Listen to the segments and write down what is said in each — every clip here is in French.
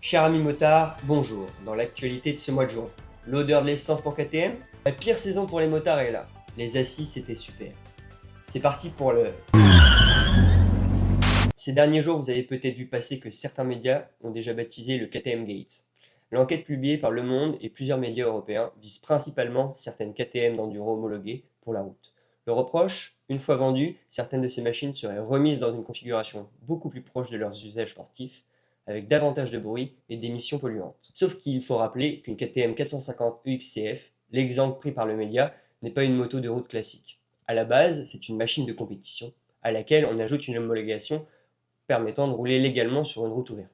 Cher ami motard, bonjour. Dans l'actualité de ce mois de juin, l'odeur de l'essence pour KTM. La pire saison pour les motards est là. Les assises c'était super. C'est parti pour le... Ces derniers jours, vous avez peut-être vu passer que certains médias ont déjà baptisé le KTM Gate. L'enquête publiée par Le Monde et plusieurs médias européens vise principalement certaines KTM d'enduro homologuées pour la route. Le reproche, une fois vendues, certaines de ces machines seraient remises dans une configuration beaucoup plus proche de leurs usages sportifs, avec davantage de bruit et d'émissions polluantes. Sauf qu'il faut rappeler qu'une KTM 450 EXCF, l'exemple pris par le média, n'est pas une moto de route classique. À la base, c'est une machine de compétition, à laquelle on ajoute une homologation permettant de rouler légalement sur une route ouverte.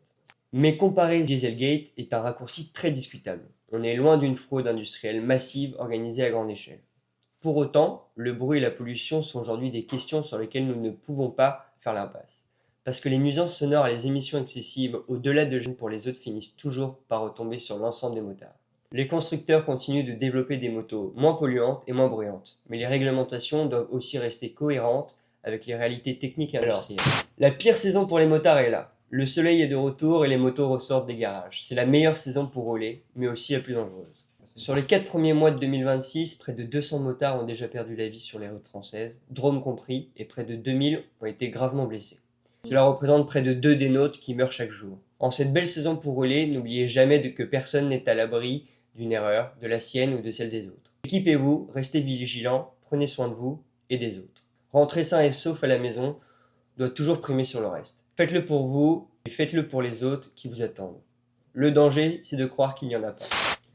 Mais comparer Dieselgate est un raccourci très discutable. On est loin d'une fraude industrielle massive organisée à grande échelle. Pour autant, le bruit et la pollution sont aujourd'hui des questions sur lesquelles nous ne pouvons pas faire l'impasse. Parce que les nuisances sonores et les émissions excessives au-delà de gêne pour les autres finissent toujours par retomber sur l'ensemble des motards. Les constructeurs continuent de développer des motos moins polluantes et moins bruyantes, mais les réglementations doivent aussi rester cohérentes avec les réalités techniques et industrielles. La pire saison pour les motards est là. Le soleil est de retour et les motos ressortent des garages. C'est la meilleure saison pour rouler, mais aussi la plus dangereuse. Sur les 4 premiers mois de 2026, près de 200 motards ont déjà perdu la vie sur les routes françaises, Drôme compris, et près de 2000 ont été gravement blessés. Cela représente près de 2 des nôtres qui meurent chaque jour. En cette belle saison pour rouler, n'oubliez jamais que personne n'est à l'abri d'une erreur, de la sienne ou de celle des autres. Équipez-vous, restez vigilants, prenez soin de vous et des autres. Rentrer sain et sauf à la maison doit toujours primer sur le reste. Faites-le pour vous et faites-le pour les autres qui vous attendent. Le danger, c'est de croire qu'il n'y en a pas.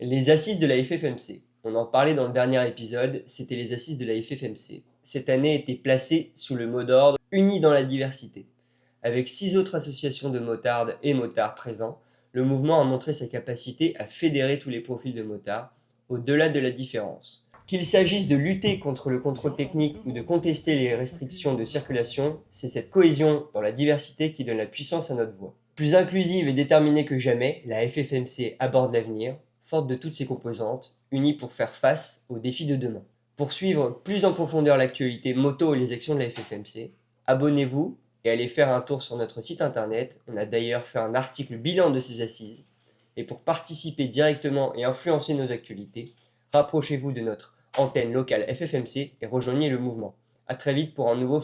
Les assises de la FFMC. On en parlait dans le dernier épisode, c'était les assises de la FFMC. Cette année était placée sous le mot d'ordre « Unis dans la diversité ». Avec 6 autres associations de motardes et motards présents, le mouvement a montré sa capacité à fédérer tous les profils de motards, au-delà de la différence. Qu'il s'agisse de lutter contre le contrôle technique ou de contester les restrictions de circulation, c'est cette cohésion dans la diversité qui donne la puissance à notre voix. Plus inclusive et déterminée que jamais, la FFMC aborde l'avenir, forte de toutes ses composantes, unie pour faire face aux défis de demain. Pour suivre plus en profondeur l'actualité moto et les actions de la FFMC, abonnez-vous et allez faire un tour sur notre site internet. On a d'ailleurs fait un article bilan de ces assises. Et pour participer directement et influencer nos actualités, rapprochez-vous de notre antenne locale FFMC et rejoignez le mouvement. A très vite pour un nouveau...